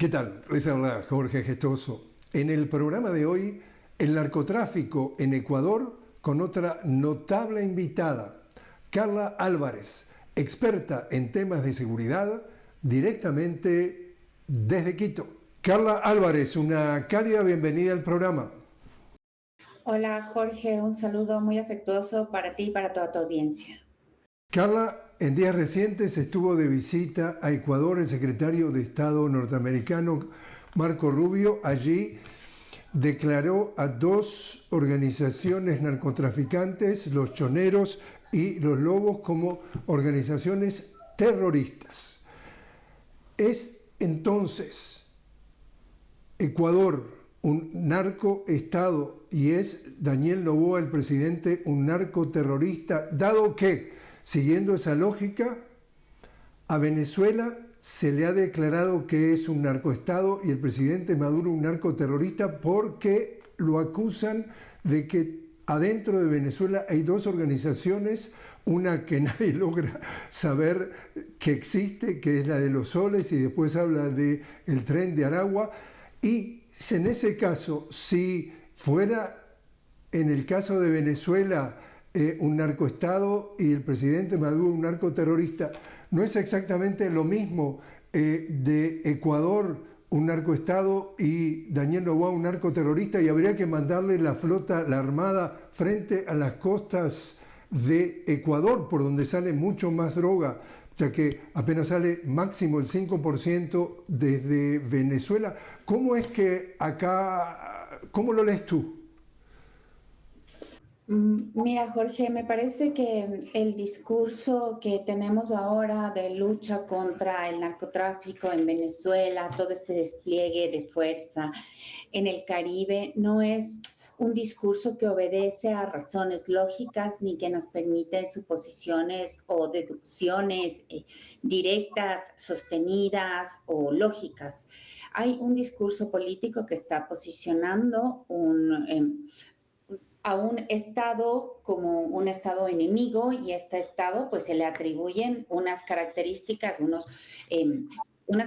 ¿Qué tal? Les habla Jorge Gestoso. En el programa de hoy, el narcotráfico en Ecuador con otra notable invitada, Carla Álvarez, experta en temas de seguridad, directamente desde Quito. Carla Álvarez, una cálida bienvenida al programa. Hola Jorge, un saludo muy afectuoso para ti y para toda tu audiencia. Carla, en días recientes estuvo de visita a Ecuador el secretario de Estado norteamericano Marco Rubio. Allí declaró a dos organizaciones narcotraficantes, los Choneros y los Lobos, como organizaciones terroristas. ¿Es entonces Ecuador un narcoestado y es Daniel Noboa, el presidente, un narcoterrorista, dado que, siguiendo esa lógica, a Venezuela se le ha declarado que es un narcoestado y el presidente Maduro un narcoterrorista porque lo acusan de que adentro de Venezuela hay dos organizaciones, una que nadie logra saber que existe, que es la de los Soles, y después habla de el Tren de Aragua. Y en ese caso, si fuera en el caso de Venezuela un narcoestado y el presidente Maduro un narcoterrorista, no es exactamente lo mismo de Ecuador un narcoestado y Daniel Noboa un narcoterrorista, y habría que mandarle la flota, la armada, frente a las costas de Ecuador, por donde sale mucho más droga, ya que apenas sale máximo el 5% desde Venezuela. ¿Cómo es que acá, cómo lo lees tú? Mira, Jorge, me parece que el discurso que tenemos ahora de lucha contra el narcotráfico en Venezuela, todo este despliegue de fuerza en el Caribe, no es un discurso que obedece a razones lógicas ni que nos permite suposiciones o deducciones directas, sostenidas o lógicas. Hay un discurso político que está posicionando a un Estado como un Estado enemigo, y a este Estado pues se le atribuyen eh, unas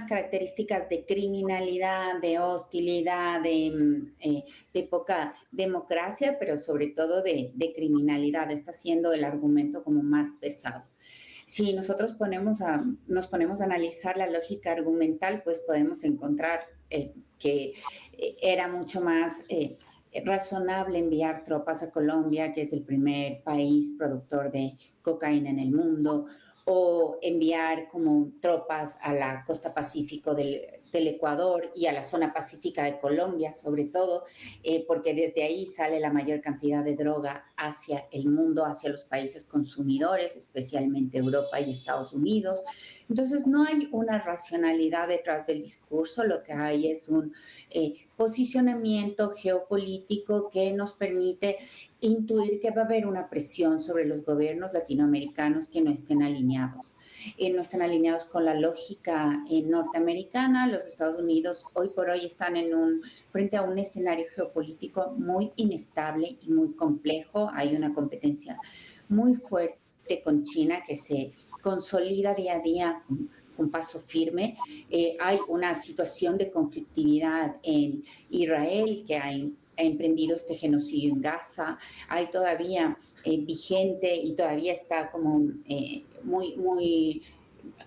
características de criminalidad, de hostilidad, de poca democracia, pero sobre todo de criminalidad. Está siendo el argumento como más pesado. Si nosotros nos ponemos a analizar la lógica argumental, pues podemos encontrar que era mucho más razonable enviar tropas a Colombia, que es el primer país productor de cocaína en el mundo, o enviar como tropas a la costa pacífico del Ecuador y a la zona pacífica de Colombia, sobre todo, porque desde ahí sale la mayor cantidad de droga hacia el mundo, hacia los países consumidores, especialmente Europa y Estados Unidos. Entonces, no hay una racionalidad detrás del discurso, lo que hay es un posicionamiento geopolítico que nos permite intuir que va a haber una presión sobre los gobiernos latinoamericanos que no estén alineados con la lógica norteamericana. Los Estados Unidos hoy por hoy están frente a un escenario geopolítico muy inestable y muy complejo. Hay una competencia muy fuerte con China que se consolida día a día con paso firme. Hay una situación de conflictividad en Israel, que ha emprendido este genocidio en Gaza. Hay todavía vigente y todavía está como muy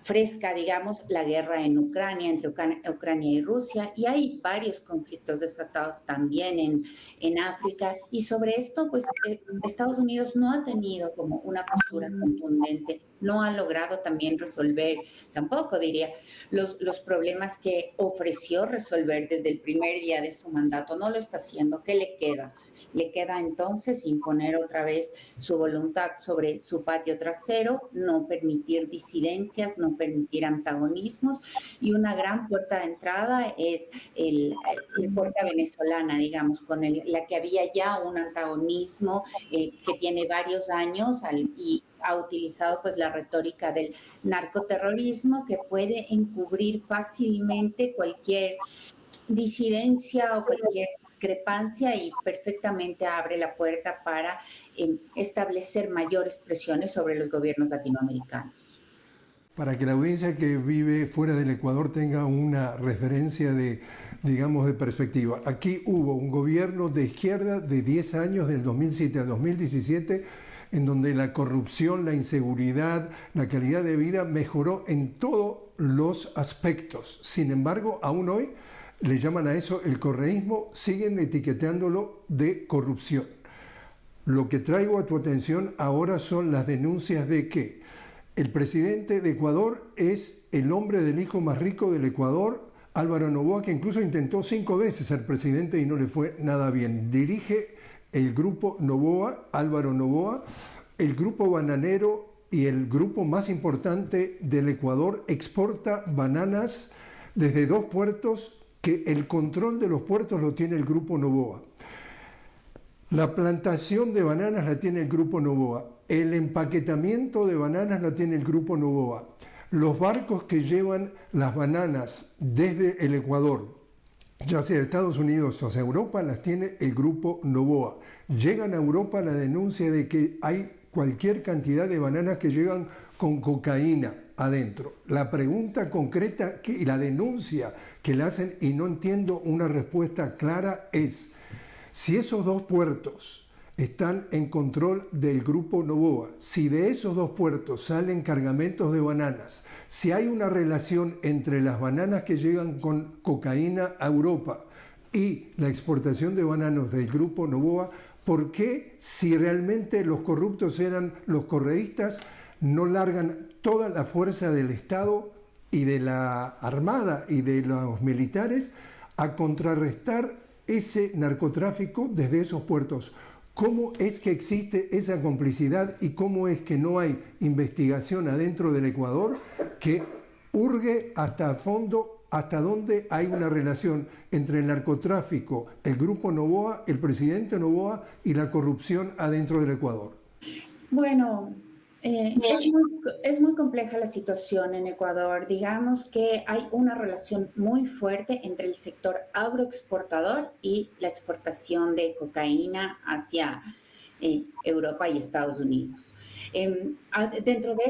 fresca, digamos, la guerra en Ucrania, entre Ucrania y Rusia, y hay varios conflictos desatados también en África, y sobre esto, pues, Estados Unidos no ha tenido como una postura contundente, no ha logrado también resolver, tampoco diría, los problemas que ofreció resolver desde el primer día de su mandato, no lo está haciendo. ¿Qué le queda? Le queda entonces imponer otra vez su voluntad sobre su patio trasero, no permitir disidencias, no permitir antagonismos, y una gran puerta de entrada es la puerta venezolana, digamos, la que había ya un antagonismo que tiene varios años y ha utilizado pues la retórica del narcoterrorismo, que puede encubrir fácilmente cualquier disidencia o cualquier discrepancia, y perfectamente abre la puerta para establecer mayores presiones sobre los gobiernos latinoamericanos. Para que la audiencia que vive fuera del Ecuador tenga una referencia de, digamos, de perspectiva. Aquí hubo un gobierno de izquierda de 10 años, del 2007 al 2017, en donde la corrupción, la inseguridad, la calidad de vida mejoró en todos los aspectos. Sin embargo, aún hoy le llaman a eso el correísmo, siguen etiquetándolo de corrupción. Lo que traigo a tu atención ahora son las denuncias de que el presidente de Ecuador es el hombre del hijo más rico del Ecuador, Álvaro Noboa, que incluso intentó 5 veces ser presidente y no le fue nada bien. Dirige el grupo Noboa, Álvaro Noboa, el grupo bananero y el grupo más importante del Ecuador, exporta bananas desde 2 puertos, que el control de los puertos lo tiene el grupo Noboa. La plantación de bananas la tiene el grupo Noboa. El empaquetamiento de bananas la tiene el grupo Noboa. Los barcos que llevan las bananas desde el Ecuador, ya sea de Estados Unidos o hacia Europa, las tiene el grupo Noboa. Llegan a Europa la denuncia de que hay cualquier cantidad de bananas que llegan con cocaína adentro. La pregunta concreta y la denuncia que le hacen, y no entiendo una respuesta clara, es si esos 2 puertos están en control del grupo Noboa, si de esos 2 puertos salen cargamentos de bananas, si hay una relación entre las bananas que llegan con cocaína a Europa y la exportación de bananos del grupo Noboa, ¿por qué, si realmente los corruptos eran los correístas, no largan toda la fuerza del Estado y de la Armada y de los militares a contrarrestar ese narcotráfico desde esos puertos? ¿Cómo es que existe esa complicidad y cómo es que no hay investigación adentro del Ecuador que hurgue hasta fondo hasta dónde hay una relación entre el narcotráfico, el grupo Noboa, el presidente Noboa y la corrupción adentro del Ecuador? Bueno, es muy compleja la situación en Ecuador. Digamos que hay una relación muy fuerte entre el sector agroexportador y la exportación de cocaína hacia Europa y Estados Unidos. Dentro de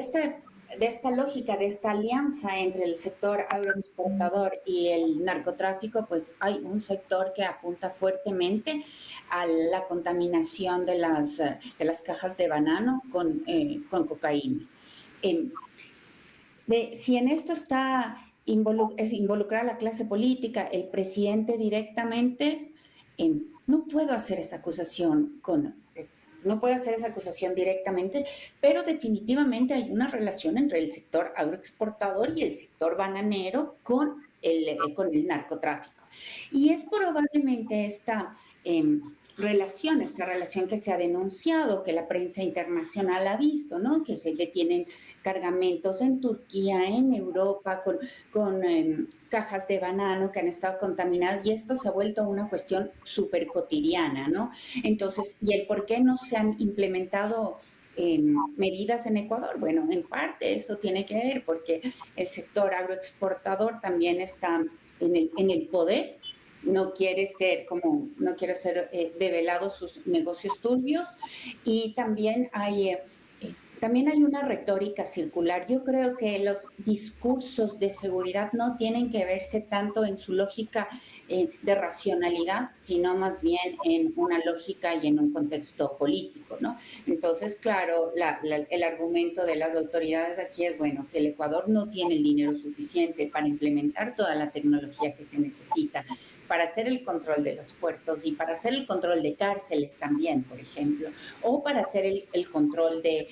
esta lógica, de esta alianza entre el sector agroexportador y el narcotráfico, pues hay un sector que apunta fuertemente a la contaminación de las cajas de banano con cocaína. Eh, si en esto está es involucrada la clase política, el presidente directamente, no puedo hacer esa acusación no puedo hacer esa acusación directamente, pero definitivamente hay una relación entre el sector agroexportador y el sector bananero con el narcotráfico. Y es probablemente esta relación que se ha denunciado, que la prensa internacional ha visto, ¿no? Que se detienen cargamentos en Turquía, en Europa, con cajas de banano que han estado contaminadas, y esto se ha vuelto una cuestión súper cotidiana, ¿no? Entonces, ¿y el por qué no se han implementado medidas en Ecuador? Bueno, en parte eso tiene que ver porque el sector agroexportador también está en el poder, no quiere ser develado sus negocios turbios, y también hay una retórica circular. Yo creo que los discursos de seguridad no tienen que verse tanto en su lógica de racionalidad, sino más bien en una lógica y en un contexto político, ¿no? Entonces, claro, el argumento de las autoridades aquí es, bueno, que el Ecuador no tiene el dinero suficiente para implementar toda la tecnología que se necesita para hacer el control de los puertos y para hacer el control de cárceles también, por ejemplo, o para hacer el control de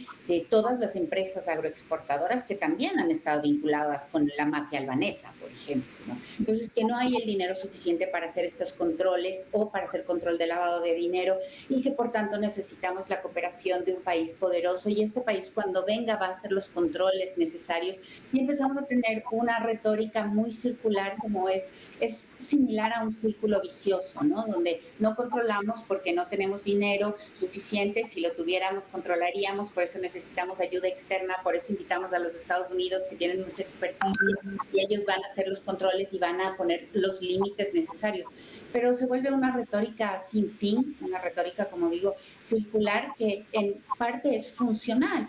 todas las empresas agroexportadoras que también han estado vinculadas con la mafia albanesa, por ejemplo, ¿no? Entonces, que no hay el dinero suficiente para hacer estos controles o para hacer control de lavado de dinero, y que por tanto necesitamos la cooperación de un país poderoso, y este país cuando venga va a hacer los controles necesarios, y empezamos a tener una retórica muy circular, como es similar a un círculo vicioso, ¿no? Donde no controlamos porque no tenemos dinero suficiente. Si lo tuviéramos, controlaríamos. Por eso necesitamos ayuda externa. Por eso invitamos a los Estados Unidos, que tienen mucha experticia, y ellos van a hacer los controles y van a poner los límites necesarios. Pero se vuelve una retórica sin fin, una retórica, como digo, circular, que en parte es funcional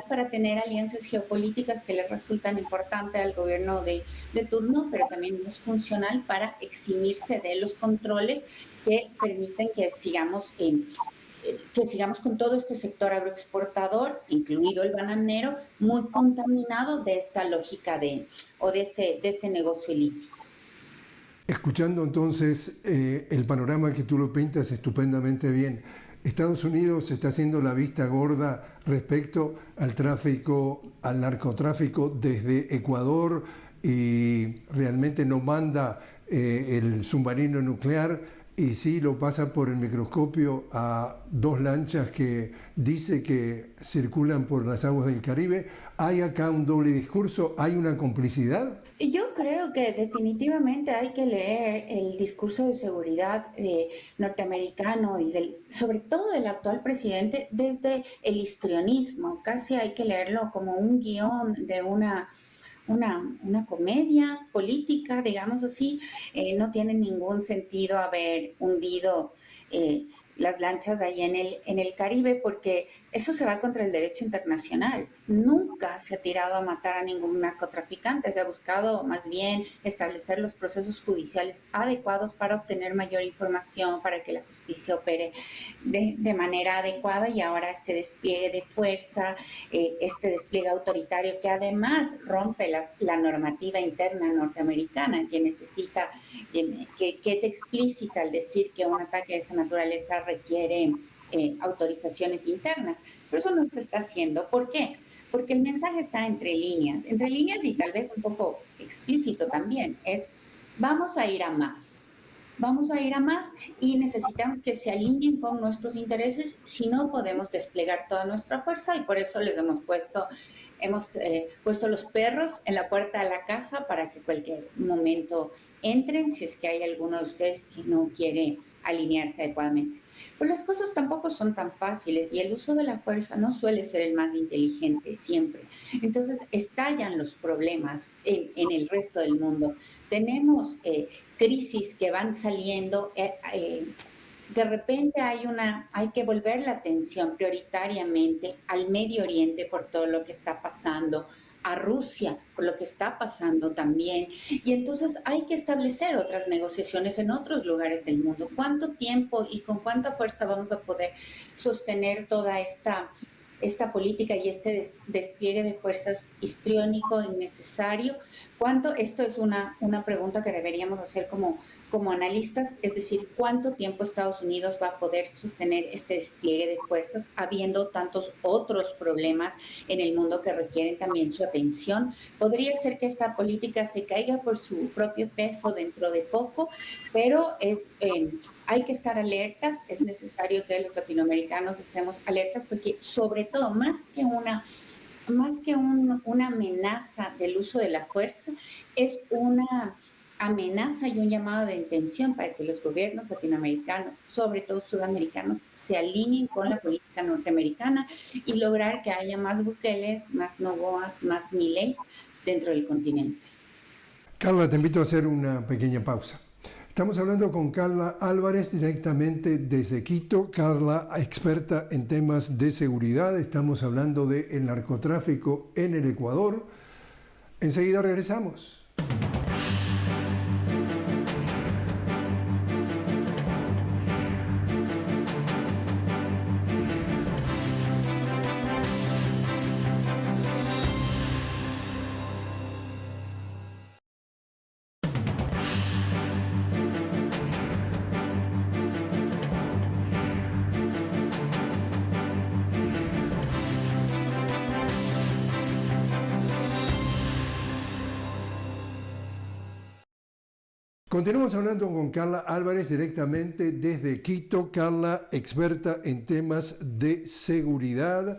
para tener alianzas geopolíticas que le resultan importantes al gobierno de turno, pero también es funcional para eximirse de los controles que permiten que sigamos con todo este sector agroexportador, incluido el bananero, muy contaminado de esta lógica de este negocio ilícito. Escuchando entonces el panorama que tú lo pintas estupendamente bien, Estados Unidos está haciendo la vista gorda respecto al tráfico, al narcotráfico desde Ecuador, y realmente no manda el submarino nuclear, y sí lo pasa por el microscopio a 2 lanchas que dice que circulan por las aguas del Caribe. ¿Hay acá un doble discurso? ¿Hay una complicidad? Yo creo que definitivamente hay que leer el discurso de seguridad norteamericano y sobre todo del actual presidente desde el histrionismo. Casi hay que leerlo como un guión de una comedia política, digamos así. No tiene ningún sentido haber hundido las lanchas ahí en el Caribe, porque eso se va contra el derecho internacional. Nunca se ha tirado a matar a ningún narcotraficante, se ha buscado más bien establecer los procesos judiciales adecuados para obtener mayor información, para que la justicia opere de manera adecuada, y ahora este despliegue de fuerza, este despliegue autoritario que además rompe la normativa interna norteamericana, que necesita, que es explícita al decir que un ataque de esa naturaleza requiere autorizaciones internas. Pero eso no se está haciendo. ¿Por qué? Porque el mensaje está entre líneas y tal vez un poco explícito también. Es: vamos a ir a más. Vamos a ir a más y necesitamos que se alineen con nuestros intereses, si no podemos desplegar toda nuestra fuerza, y por eso les hemos puesto los perros en la puerta de la casa para que cualquier momento entren, si es que hay alguno de ustedes que no quiere alinearse adecuadamente. Pues las cosas tampoco son tan fáciles, y el uso de la fuerza no suele ser el más inteligente siempre. Entonces estallan los problemas en el resto del mundo. Tenemos crisis que van saliendo. De repente hay que volver la atención prioritariamente al Medio Oriente por todo lo que está pasando, a Rusia por lo que está pasando también, y entonces hay que establecer otras negociaciones en otros lugares del mundo. ¿Cuánto tiempo y con cuánta fuerza vamos a poder sostener toda esta política y este despliegue de fuerzas histriónico, innecesario? Esto es una pregunta que deberíamos hacer como analistas, es decir, ¿cuánto tiempo Estados Unidos va a poder sostener este despliegue de fuerzas, habiendo tantos otros problemas en el mundo que requieren también su atención? Podría ser que esta política se caiga por su propio peso dentro de poco, pero hay que estar alertas. Es necesario que los latinoamericanos estemos alertas, porque sobre todo, más que una amenaza del uso de la fuerza, es una amenaza y un llamado de intención para que los gobiernos latinoamericanos, sobre todo sudamericanos, se alineen con la política norteamericana y lograr que haya más Bukeles, más Noboas, más Mileis dentro del continente. Carla, te invito a hacer una pequeña pausa. Estamos hablando con Carla Álvarez directamente desde Quito. Carla, experta en temas de seguridad. Estamos hablando del narcotráfico en el Ecuador. Enseguida regresamos. Continuamos hablando con Carla Álvarez directamente desde Quito. Carla, experta en temas de seguridad.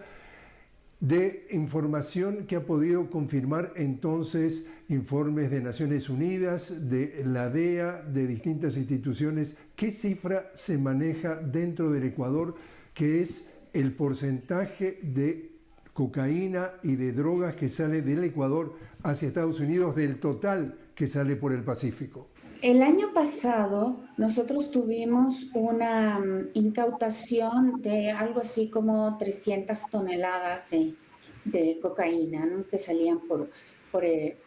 de información que ha podido confirmar entonces informes de Naciones Unidas, de la DEA, de distintas instituciones. ¿Qué cifra se maneja dentro del Ecuador, que es el porcentaje de cocaína y de drogas que sale del Ecuador hacia Estados Unidos del total que sale por el Pacífico? El año pasado nosotros tuvimos una incautación de algo así como 300 toneladas de cocaína, ¿no?, que salían por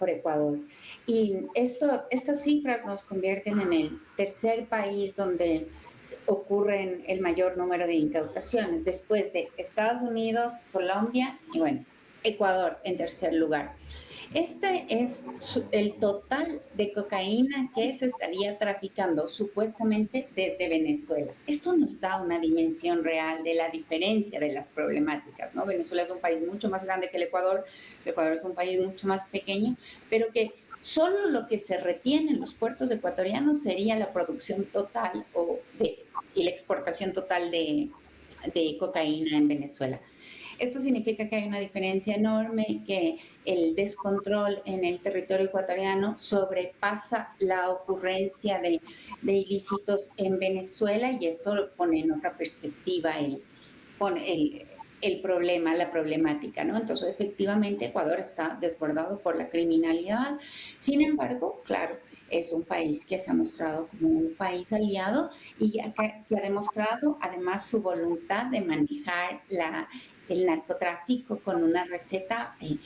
Ecuador. Y estas cifras nos convierten en el tercer país donde ocurren el mayor número de incautaciones, después de Estados Unidos, Colombia y, bueno, Ecuador en tercer lugar. Este es el total de cocaína que se estaría traficando supuestamente desde Venezuela. Esto nos da una dimensión real de la diferencia de las problemáticas, ¿no? Venezuela es un país mucho más grande que el Ecuador es un país mucho más pequeño, pero que solo lo que se retiene en los puertos ecuatorianos sería la producción total y la exportación total de cocaína en Venezuela. Esto significa que hay una diferencia enorme, que el descontrol en el territorio ecuatoriano sobrepasa la ocurrencia de ilícitos en Venezuela, y esto pone en otra perspectiva el problema, la problemática, ¿no? Entonces, efectivamente, Ecuador está desbordado por la criminalidad. Sin embargo, claro, es un país que se ha mostrado como un país aliado y que ha demostrado además su voluntad de manejar el narcotráfico con una receta que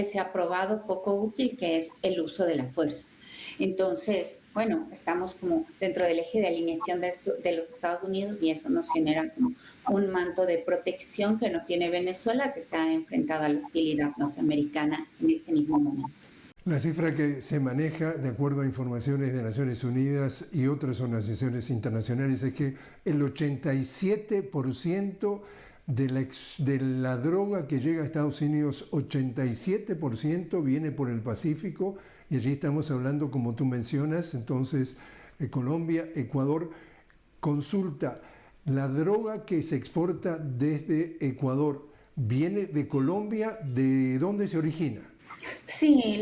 se ha probado poco útil, que es el uso de la fuerza. Entonces, bueno, estamos como dentro del eje de alineación de los Estados Unidos, y eso nos genera como un manto de protección que no tiene Venezuela, que está enfrentada a la hostilidad norteamericana en este mismo momento. La cifra que se maneja, de acuerdo a informaciones de Naciones Unidas y otras organizaciones internacionales, es que el 87% de la droga que llega a Estados Unidos, 87% viene por el Pacífico, y allí estamos hablando, como tú mencionas, entonces Colombia, Ecuador. Consulta, la droga que se exporta desde Ecuador, ¿viene de Colombia? ¿De dónde se origina? Sí,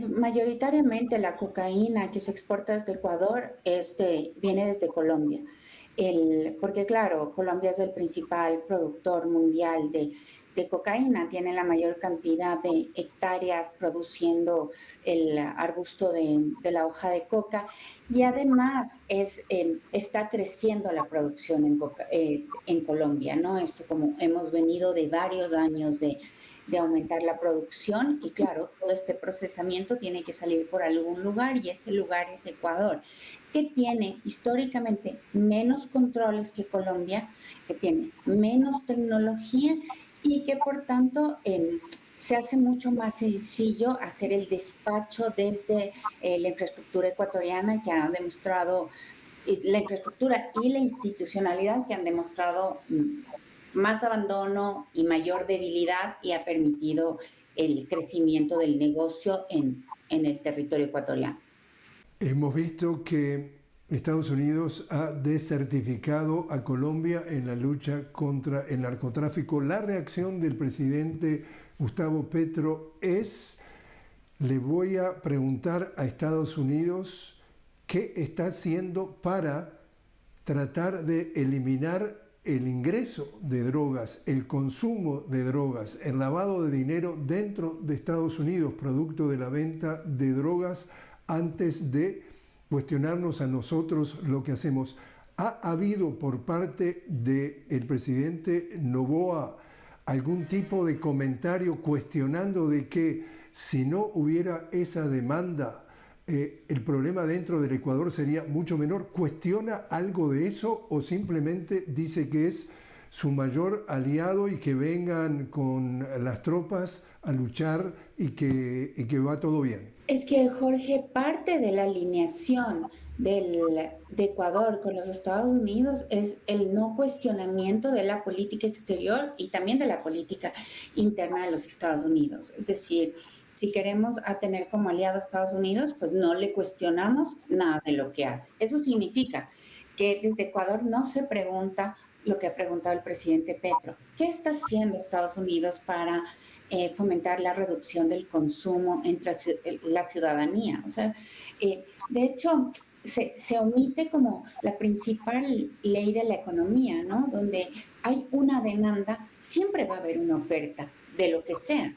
mayoritariamente la cocaína que se exporta desde Ecuador viene desde Colombia. Porque claro, Colombia es el principal productor mundial de cocaína, tiene la mayor cantidad de hectáreas produciendo el arbusto de la hoja de coca, y además está creciendo la producción en Colombia, ¿no? Esto, como hemos venido de varios años de aumentar la producción, y claro, todo este procesamiento tiene que salir por algún lugar, y ese lugar es Ecuador, que tiene históricamente menos controles que Colombia, que tiene menos tecnología y que por tanto se hace mucho más sencillo hacer el despacho desde la infraestructura ecuatoriana, que ha demostrado, la infraestructura y la institucionalidad que han demostrado más abandono y mayor debilidad, y ha permitido el crecimiento del negocio en el territorio ecuatoriano. Hemos visto que Estados Unidos ha desertificado a Colombia en la lucha contra el narcotráfico. La reacción del presidente Gustavo Petro le voy a preguntar a Estados Unidos qué está haciendo para tratar de eliminar el ingreso de drogas, el consumo de drogas, el lavado de dinero dentro de Estados Unidos, producto de la venta de drogas, antes de cuestionarnos a nosotros lo que hacemos. ¿Ha habido por parte del presidente Noboa algún tipo de comentario cuestionando de que si no hubiera esa demanda, el problema dentro del Ecuador sería mucho menor? ¿Cuestiona algo de eso o simplemente dice que es su mayor aliado y que vengan con las tropas a luchar y que va todo bien? Es que, Jorge, parte de la alineación de Ecuador con los Estados Unidos es el no cuestionamiento de la política exterior y también de la política interna de los Estados Unidos. Es decir, si queremos tener como aliado a Estados Unidos, pues no le cuestionamos nada de lo que hace. Eso significa que desde Ecuador no se pregunta lo que ha preguntado el presidente Petro. ¿Qué está haciendo Estados Unidos para fomentar la reducción del consumo entre la ciudadanía? O sea, de hecho, se omite como la principal ley de la economía, ¿no? Donde hay una demanda, siempre va a haber una oferta de lo que sea.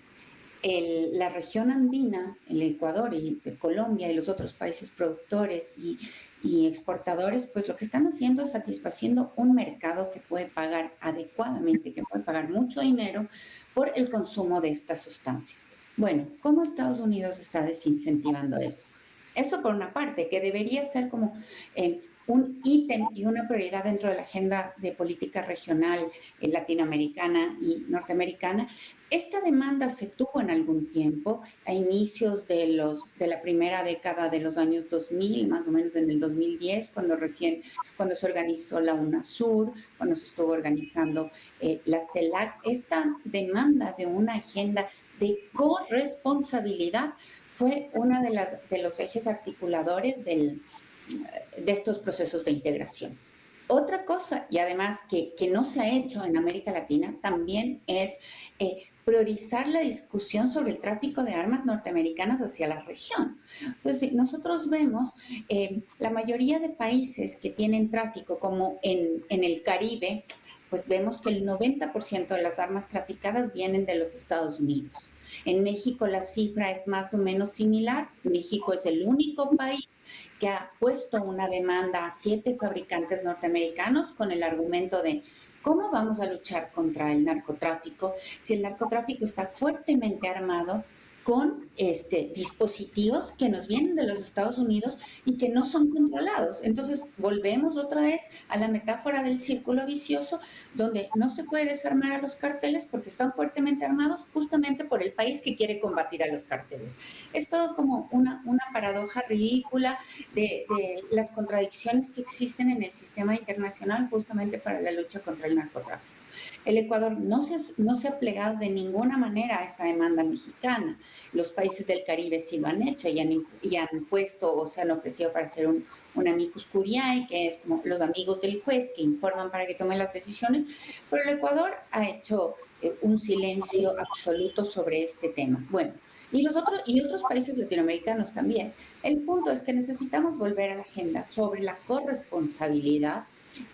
La región andina, el Ecuador y Colombia y los otros países productores y exportadores, pues lo que están haciendo es satisfaciendo un mercado que puede pagar adecuadamente, que puede pagar mucho dinero por el consumo de estas sustancias. Bueno, ¿cómo Estados Unidos está desincentivando eso? Eso por una parte, que debería ser como un ítem y una prioridad dentro de la agenda de política regional latinoamericana y norteamericana. Esta demanda se tuvo en algún tiempo, a inicios de la primera década de los años 2000, más o menos en el 2010, cuando se organizó la UNASUR, cuando se estuvo organizando la CELAC. Esta demanda de una agenda de corresponsabilidad fue uno de los ejes articuladores de estos procesos de integración. Otra cosa, y además que no se ha hecho en América Latina, también es priorizar la discusión sobre el tráfico de armas norteamericanas hacia la región. Entonces, nosotros vemos la mayoría de países que tienen tráfico, como en el Caribe, pues vemos que el 90% de las armas traficadas vienen de los Estados Unidos. En México la cifra es más o menos similar. México es el único país que ha puesto una demanda a 7 fabricantes norteamericanos con el argumento de cómo vamos a luchar contra el narcotráfico si el narcotráfico está fuertemente armado con dispositivos que nos vienen de los Estados Unidos y que no son controlados. Entonces, volvemos otra vez a la metáfora del círculo vicioso, donde no se puede desarmar a los carteles porque están fuertemente armados justamente por el país que quiere combatir a los carteles. Es todo como una paradoja ridícula de las contradicciones que existen en el sistema internacional justamente para la lucha contra el narcotráfico. El Ecuador no se ha plegado de ninguna manera a esta demanda mexicana. Los países del Caribe sí lo han hecho y han puesto o se han ofrecido para ser un amicus curiae, que es como los amigos del juez que informan para que tomen las decisiones, pero el Ecuador ha hecho un silencio absoluto sobre este tema. Bueno, y otros países latinoamericanos también. El punto es que necesitamos volver a la agenda sobre la corresponsabilidad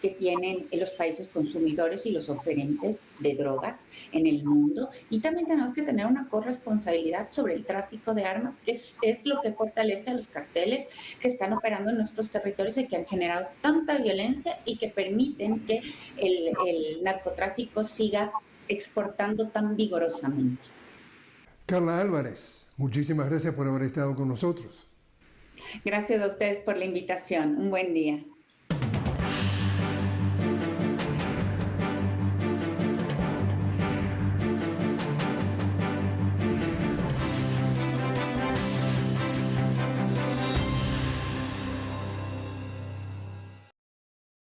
que tienen los países consumidores y los oferentes de drogas en el mundo. Y también tenemos que tener una corresponsabilidad sobre el tráfico de armas, que es lo que fortalece a los carteles que están operando en nuestros territorios y que han generado tanta violencia y que permiten que el narcotráfico siga exportando tan vigorosamente. Carla Álvarez, muchísimas gracias por haber estado con nosotros. Gracias a ustedes por la invitación. Un buen día.